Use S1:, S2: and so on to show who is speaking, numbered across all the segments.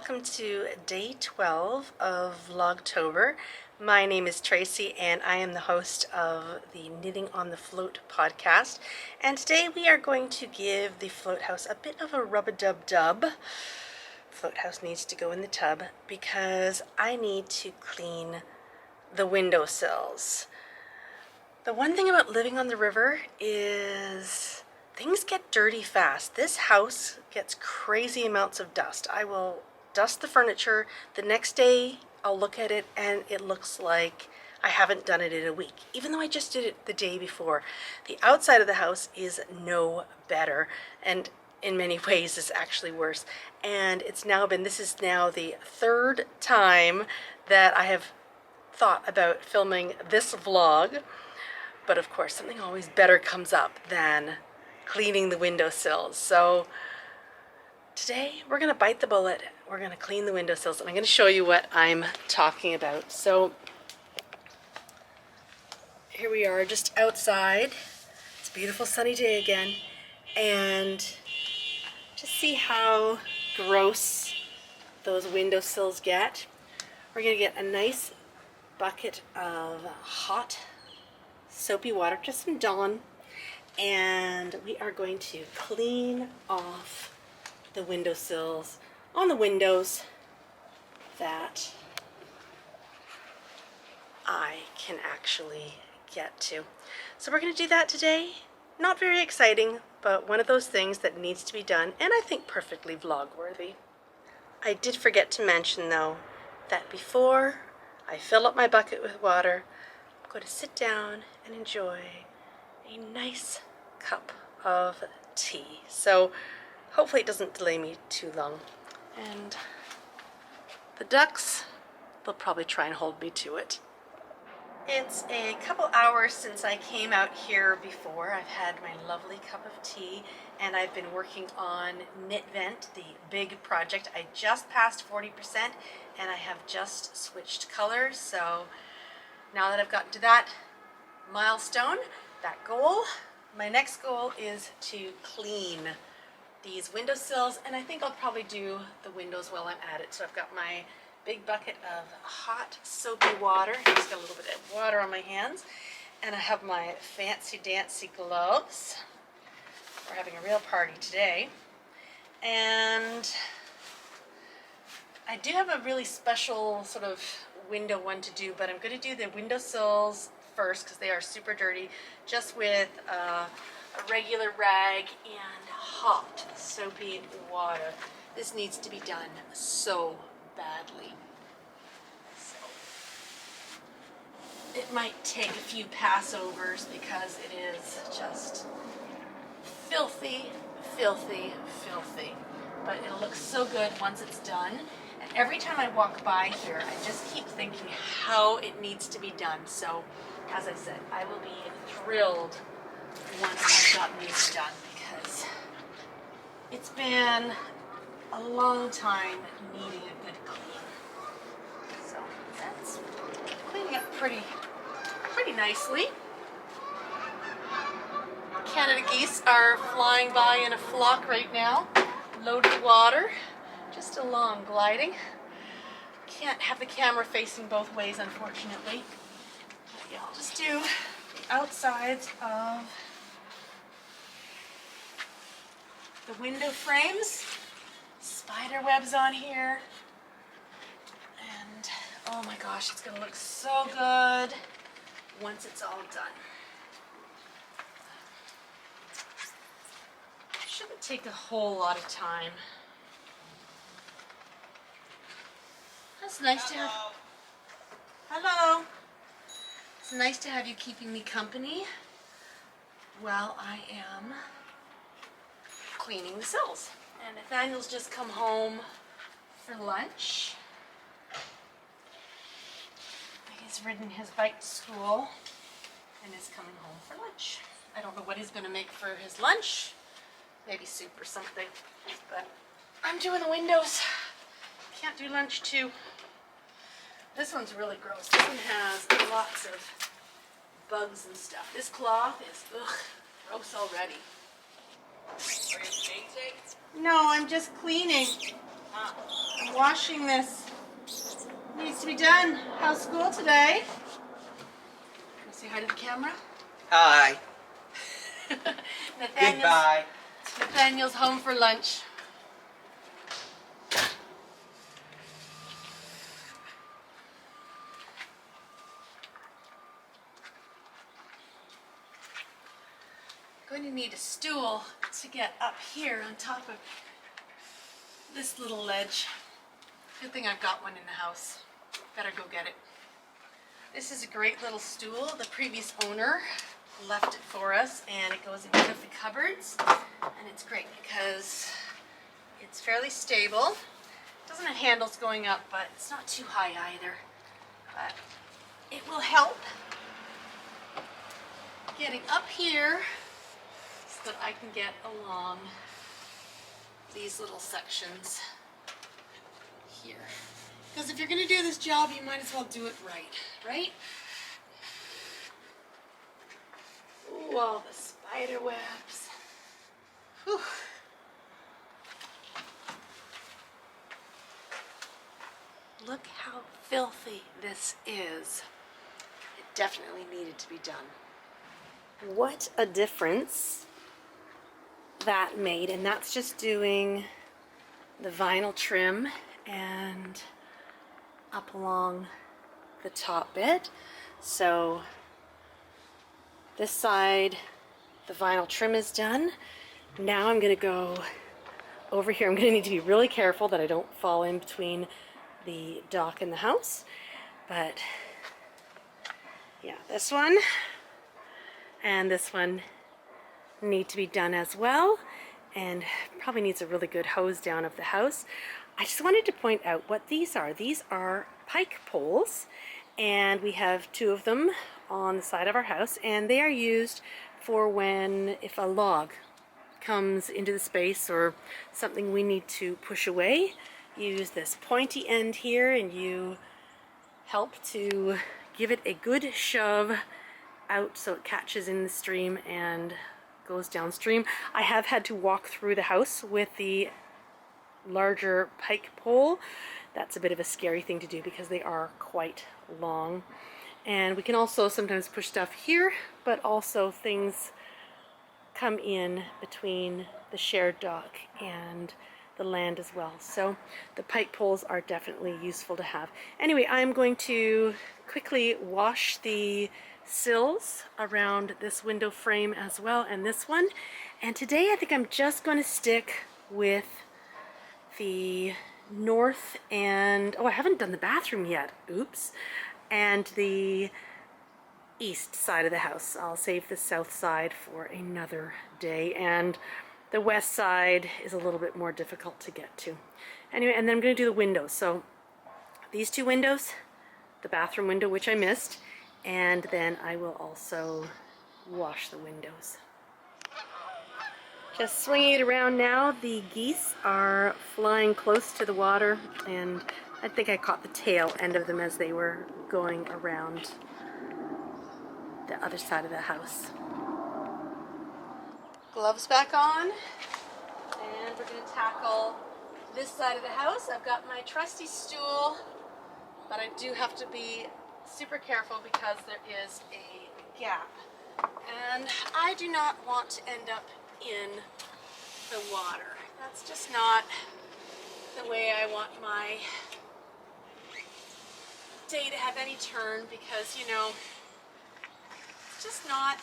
S1: welcome to day 12 of Vlogtober. My name is Tracy and I am the host of the Knitting on the Float podcast. And today we are going to give the float house a bit of a rub-a-dub-dub. Float house needs to go in the tub because I need to clean the windowsills. The one thing about living on the river is things get dirty fast. This house gets crazy amounts of dust. I will dust the furniture. The next day I'll look at it and it looks like I haven't done it in a week, even though I just did it the day before. The outside of the house is no better, and in many ways is actually worse. And this is now the third time that I have thought about filming this vlog. But of course, something always better comes up than cleaning the windowsills. So today we're going to bite the bullet. We're going to clean the windowsills, and I'm going to show you what I'm talking about. So here we are just outside. It's a beautiful sunny day again. And just see how gross those windowsills get. We're going to get a nice bucket of hot soapy water, just from Dawn, and we are going to clean off the windowsills on the windows that I can actually get to. So we're going to do that today. Not very exciting, but one of those things that needs to be done, and I think perfectly vlog worthy. I did forget to mention though that before I fill up my bucket with water, I'm going to sit down and enjoy a nice cup of tea. So hopefully it doesn't delay me too long. And the ducks, they'll probably try and hold me to it. It's a couple hours since I came out here before. I've had my lovely cup of tea and I've been working on Knit Vent, the big project. I just passed 40% and I have just switched colors. So now that I've gotten to that milestone, that goal, my next goal is to clean these windowsills, and I think I'll probably do the windows while I'm at it. So I've got my big bucket of hot soapy water. Just got a little bit of water on my hands, and I have my fancy dancy gloves. We're having a real party today, and I do have a really special sort of window one to do, but I'm going to do the windowsills first because they are super dirty, just with a regular rag and hot soapy water. This needs to be done so badly. So it might take a few passovers because it is just filthy, filthy, filthy. But it'll look so good once it's done. And every time I walk by here, I just keep thinking how it needs to be done. So, as I said, I will be thrilled once I've gotten these done because it's been a long time needing a good clean. So that's cleaning up pretty nicely. Canada geese are flying by in a flock right now, loaded with water. Just along gliding. Can't have the camera facing both ways, unfortunately. But yeah, I'll just do the outsides of the window frames. Spider webs on here. And oh my gosh, it's going to look so good once it's all done. Shouldn't take a whole lot of time. It's nice to have. Hello. It's nice to have you keeping me company while I am cleaning the sills. And Nathaniel's just come home for lunch. He's ridden his bike to school and is coming home for lunch. I don't know what he's going to make for his lunch. Maybe soup or something. But I'm doing the windows. Can't do lunch too. This one's really gross. This one has lots of bugs and stuff. This cloth is gross already.
S2: Are you painting?
S1: No, I'm just cleaning. I'm washing this. Needs to be done. How's school today? Want to say hi to the camera?
S2: Hi.
S1: Nathaniel's,
S2: Goodbye.
S1: Nathaniel's home for lunch. Going to need a stool to get up here on top of this little ledge. Good thing I've got one in the house. Better go get it. This is a great little stool. The previous owner left it for us, and it goes in one of the cupboards. And it's great because it's fairly stable. It doesn't have handles going up, but it's not too high either. But it will help getting up here so that I can get along these little sections here. Because if you're going to do this job, you might as well do it right? Ooh, all the spider webs. Whew. Look how filthy this is. It definitely needed to be done. What a difference that made, and that's just doing the vinyl trim and up along the top bit. So this side, the vinyl trim is done. Now I'm going to go over here. I'm going to need to be really careful that I don't fall in between the dock and the house. But yeah, this one and this one need to be done as well, and probably needs a really good hose down of the house. I just wanted to point out what these are. These are pike poles, and we have 2 of them on the side of our house, and they are used for if a log comes into the space or something we need to push away. You use this pointy end here and you help to give it a good shove out so it catches in the stream and goes downstream. I have had to walk through the house with the larger pike pole. That's a bit of a scary thing to do because they are quite long. And we can also sometimes push stuff here, but also things come in between the shared dock and the land as well. So the pike poles are definitely useful to have. Anyway, I'm going to quickly wash the sills around this window frame as well, and this one. And today I think I'm just going to stick with the north and, oh, I haven't done the bathroom yet, oops, and the east side of the house. I'll save the south side for another day, and the west side is a little bit more difficult to get to. Anyway, and then I'm going to do the windows. So these 2 windows, the bathroom window, which I missed, and then I will also wash the windows. Just swinging it around now. The geese are flying close to the water, and I think I caught the tail end of them as they were going around the other side of the house. Gloves back on, and we're going to tackle this side of the house. I've got my trusty stool, but I do have to be super careful because there is a gap, and I do not want to end up in the water. That's just not the way I want my day to have any turn, because, you know, it's just not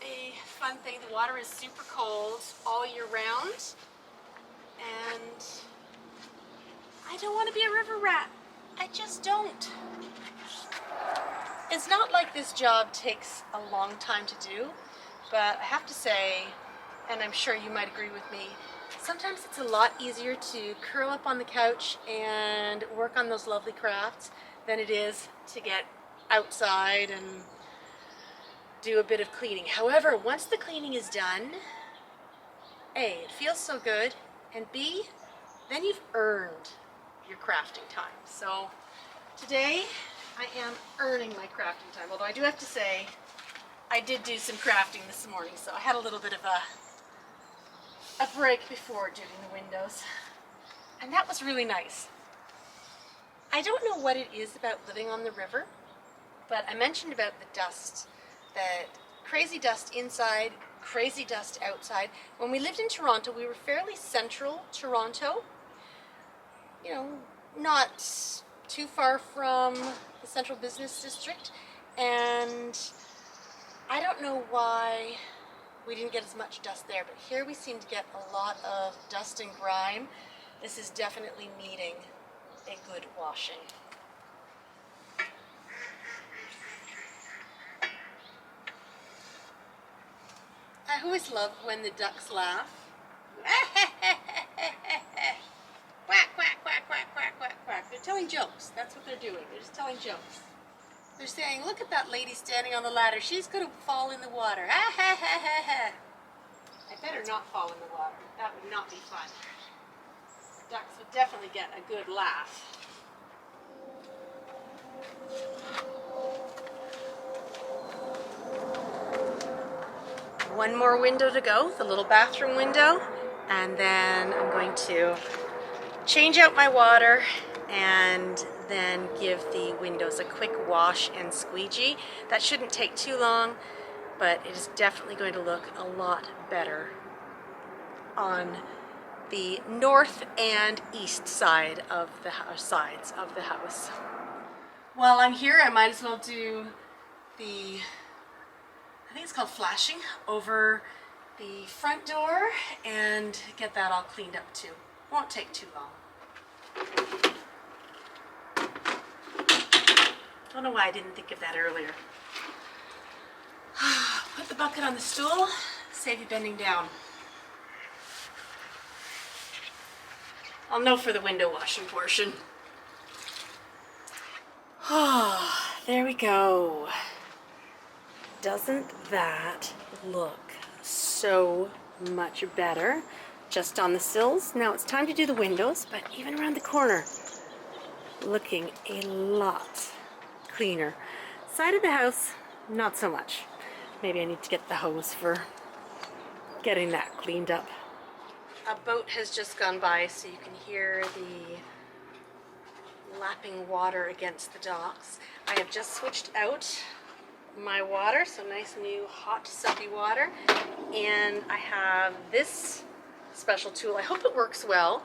S1: a fun thing. The water is super cold all year round, and I don't want to be a river rat. I just don't. It's not like this job takes a long time to do, but I have to say, and I'm sure you might agree with me, sometimes it's a lot easier to curl up on the couch and work on those lovely crafts than it is to get outside and do a bit of cleaning. However, once the cleaning is done, A, it feels so good, and B, then you've earned your crafting time. So today I am earning my crafting time, although I do have to say I did do some crafting this morning, so I had a little bit of a break before doing the windows. And that was really nice. I don't know what it is about living on the river, but I mentioned about the dust, that crazy dust inside, crazy dust outside. When we lived in Toronto, we were fairly central Toronto, you know, not too far from the central business district, and I don't know why we didn't get as much dust there, but here we seem to get a lot of dust and grime. This is definitely needing a good washing. I always love when the ducks laugh. Quack, quack, quack, quack, quack, quack, quack. They're telling jokes. That's what they're doing. They're just telling jokes. They're saying, look at that lady standing on the ladder. She's going to fall in the water. I better not fall in the water. That would not be fun. Ducks would definitely get a good laugh. One more window to go, the little bathroom window, and then I'm going to change out my water and then give the windows a quick wash and squeegee. That shouldn't take too long, but it is definitely going to look a lot better on the north and east side of the sides of the house. While I'm here, I might as well do the, I think it's called flashing, over the front door and get that all cleaned up too. Won't take too long. Don't know why I didn't think of that earlier. Put the bucket on the stool, save you bending down. I'll know for the window washing portion. Oh, there we go. Doesn't that look so much better? Just on the sills. Now it's time to do the windows, but even around the corner, looking a lot cleaner. Side of the house, not so much. Maybe I need to get the hose for getting that cleaned up. A boat has just gone by, so you can hear the lapping water against the docks. I have just switched out my water, so nice new hot soapy water, and I have this special tool. I hope it works well.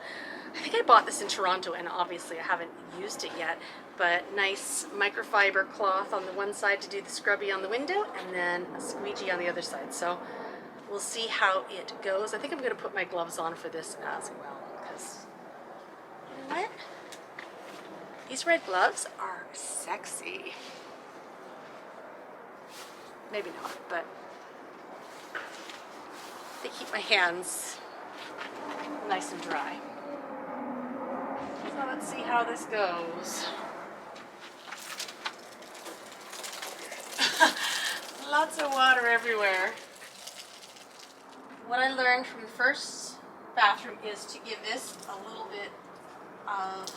S1: I think I bought this in Toronto and obviously I haven't used it yet, but nice microfiber cloth on the one side to do the scrubby on the window and then a squeegee on the other side. So we'll see how it goes. I think I'm going to put my gloves on for this as well because, you know what? These red gloves are sexy. Maybe not, but they keep my hands nice and dry. So let's see how this goes. Lots of water everywhere. What I learned from the first bathroom is to give this a little bit of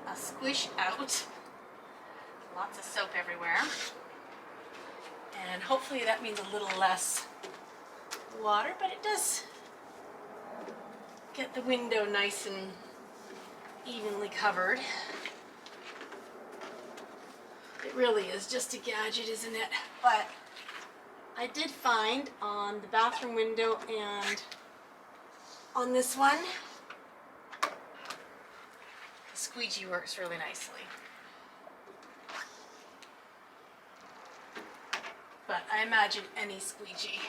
S1: a squish out. Lots of soap everywhere. And hopefully that means a little less water, but it does get the window nice and evenly covered. It really is just a gadget, isn't it? But I did find on the bathroom window and on this one, the squeegee works really nicely. But I imagine any squeegee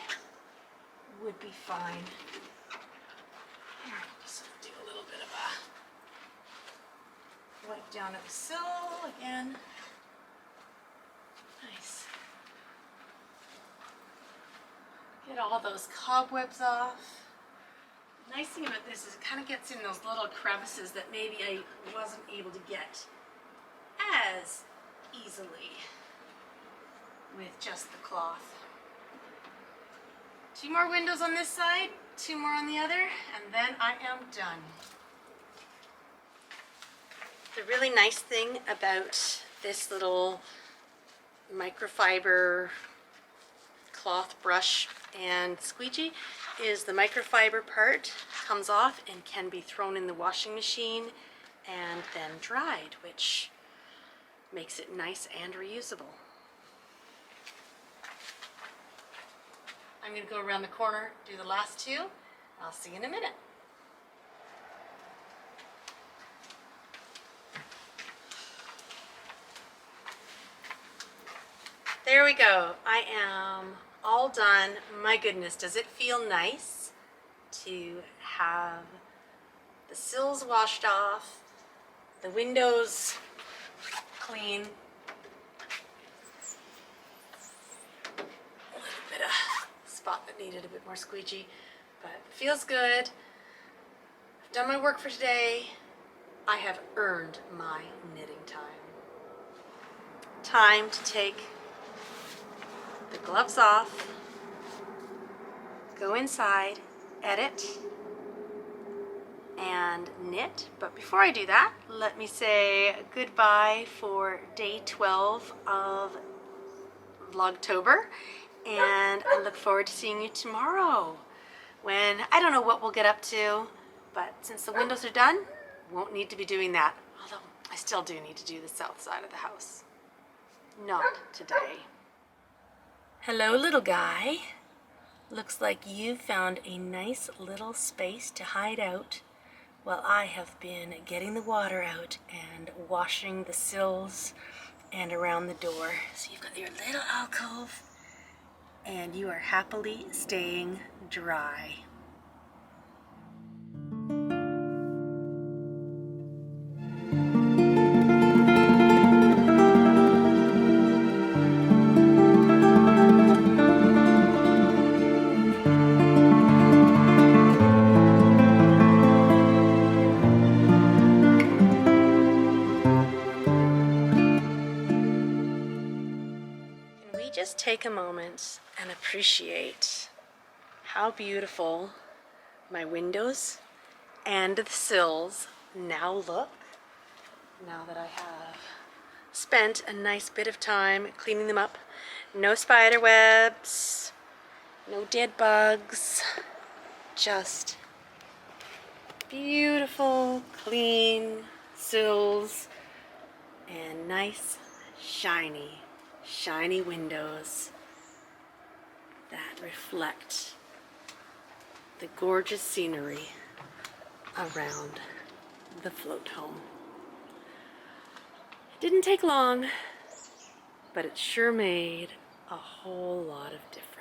S1: would be fine. Here, I'll just do a little bit of a wipe down at the sill again. Nice. Get all those cobwebs off. The nice thing about this is it kind of gets in those little crevices that maybe I wasn't able to get as easily with just the cloth. 2 more windows on this side, 2 more on the other, and then I am done. The really nice thing about this little microfiber cloth brush and squeegee is the microfiber part comes off and can be thrown in the washing machine and then dried, which makes it nice and reusable. I'm going to go around the corner, do the last two. I'll see you in a minute. There we go. I am all done. My goodness, does it feel nice to have the sills washed off, the windows clean, a little bit of spot that needed a bit more squeegee, but it feels good. I've done my work for today. I have earned my knitting time. Time to take the gloves off, go inside, edit, and knit. But before I do that, let me say goodbye for day 12 of Vlogtober, and I look forward to seeing you tomorrow when I don't know what we'll get up to, but since the windows are done, won't need to be doing that. Although I still do need to do the south side of the house. Not today. Hello, little guy. Looks like you found a nice little space to hide out while I have been getting the water out and washing the sills and around the door. So you've got your little alcove and you are happily staying dry. Just take a moment and appreciate how beautiful my windows and the sills now look, now that I have spent a nice bit of time cleaning them up. No spider webs, no dead bugs, just beautiful, clean sills and nice, shiny windows that reflect the gorgeous scenery around the float home. It didn't take long, but it sure made a whole lot of difference.